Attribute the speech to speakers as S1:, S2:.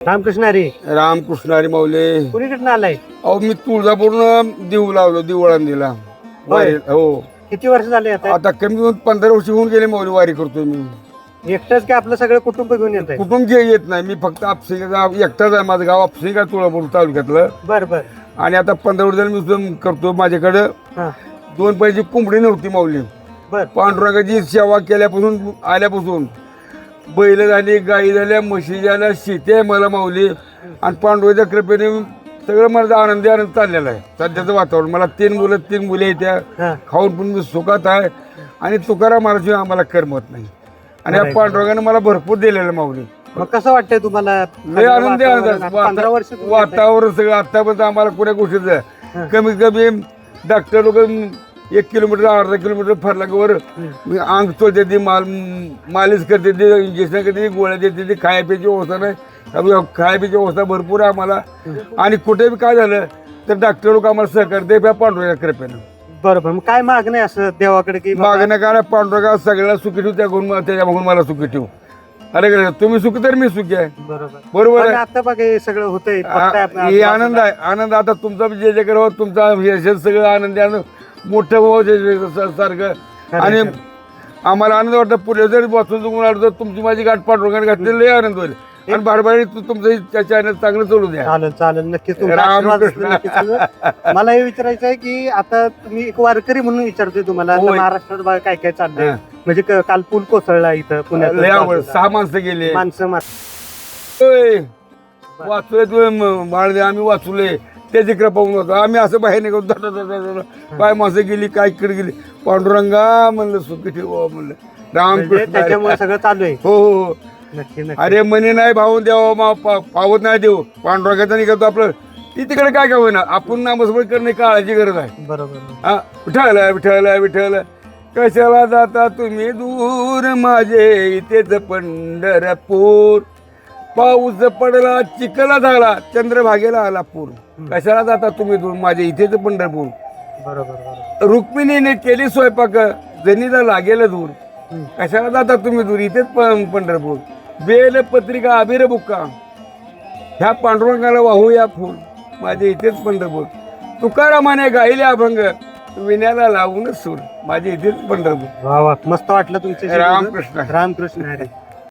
S1: रामकृष्ण हरी.
S2: रामकृष्ण हरी माऊले.
S1: कुणीकडनं आलाय?
S2: अहो मी तुळजापूरनं देऊ लावलो दिवळांनीला.
S1: होय.
S2: हो
S1: किती वर्ष झाले आता?
S2: आता कमी कमी 15 वर्ष होऊन गेले माऊली वारी करतोय मी.
S1: एकटंच की आपलं सगळं कुटुंब घेऊन येत आहे?
S2: कुटुंब येत नाही, मी फक्त आपसिंगा एकटाच आहे. माझं गाव आपसिंगा तुळजापूर तालुक्यातलं.
S1: बर बर.
S2: आणि आता 15 वर्ष झाले मी सुद्धा करतो. माझ्याकडं
S1: हा
S2: 2 पैसे कोंबडी नव्हती माऊली.
S1: बर.
S2: पांडुरंगाची सेवा केल्यापासून आल्यापासून बैल झाली, गाई झाल्या, म्हशी झाल्या, शेती आहे मला माऊली. आणि पांडुरंगाच्या कृपेने सगळं माझा आनंद चाललेला आहे. सध्याचं वातावरण मला 3 मुले येत्या.
S1: हा
S2: खाऊन पण मी सुखात आहे. आणि तुकाराम महाराज आम्हाला करमत नाही. आणि या पांडुरंगाने मला भरपूर दिलेलं माऊली.
S1: मग कसं वाटतंय तुम्हाला?
S2: लय आनंदी आनंद.
S1: 15 वर्ष
S2: वातावरण सगळं आतापर्यंत आम्हाला कुण्या गोष्टीचं कमीत कमी डॉक्टर लोक 1 किलोमीटर अर्धा किलोमीटर फरल्यावर अंग चोळते ती मालिश करते ती, इंजेक्शन करते ती, गोळ्या देते ती, खाया प्यायची व्यवस्था नाही. खाया प्यायची व्यवस्था भरपूर आहे आम्हाला. आणि कुठे बी काय झालं तर डॉक्टर लोक आम्हाला सहकार्य दे पांडुरंगाच्या कृपेनं.
S1: बरोबर. मग काय मागणं आहे असं देवाकडे की
S2: मागणं काय पांडुरंगा सगळ्याला सुखी ठेवू, त्याच्या मागून मला सुखी ठेवू. अरे तुम्ही सुखी तर मी सुखी आहे. बरोबर आहे.
S1: आता बघा हे सगळं होतंय.
S2: हे आनंद आहे. आनंद आता तुमचा जे जे करा तुमचा यश सगळं आनंदी मोठं भाऊ सारखं. आणि आम्हाला आनंद वाटतं. पुढे जर वाचून वाटतं तुमची माझी गाठ पांडुरंगाने घातली लय आनंद होईल. आणि बारबारी तुमचं चॅनल चांगलं चालू द्या.
S1: चालेल चालेल नक्कीच. तुमचा आशीर्वाद असला नक्कीच चालेल. मला हे विचारायचं आहे की आता तुम्ही एक वारकरी म्हणून विचारतोय तुम्हाला, आता महाराष्ट्रात बघा काय काय चाललंय. म्हणजे काल पूल कोसळला इथं पुण्यात.
S2: 6 माणसं गेले.
S1: माणसं
S2: वाचलोय तुम्ही आम्ही वाचलोय. त्याची कृपा होऊन होतो. आम्ही असं बाहेर निघतो काय माणसं गेली काय इकडे गेली. पांडुरंगा म्हणलं सुखी ठेवा म्हणलं. रामकृष्ण.
S1: त्याच्यामुळे सगळं चालू आहे.
S2: हो हो.
S1: नक्की नक्की.
S2: अरे मनी नाही भावून द्यावं पावत नाही देऊ. पांडुरंगाचा निघतो आपलं ती तिकडे काय काय होईना. आपण नामस्मरण करणे काळाची गरज आहे.
S1: बरोबर.
S2: हा विठ्ठल विठ्ठल विठ्ठल कशाला जाता तुम्ही दूर माझे इथेच पंढरपूर. पाऊस पडला चिखला झाला चंद्रभागेला आला पूर. कशाला जाता तुम्ही दूर माझे इथेच पंढरपूर.
S1: बरोबर.
S2: रुक्मिणीने केली स्वयंपाक जनीला लागेल दूर. कशाला जाता तुम्ही दूर इथेच पंढरपूर. बेल पत्रिका अबीर बुक्का ह्या पांडुरंगाला वाहूया फूल माझे इथेच पंढरपूर. तुकारामाने गायले अभंग विण्याला लावूनच सूर माझे इथेच पंढरपूर.
S1: वा वा मस्त वाटलं तुमचे.
S2: रामकृष्ण.
S1: रामकृष्ण हरी.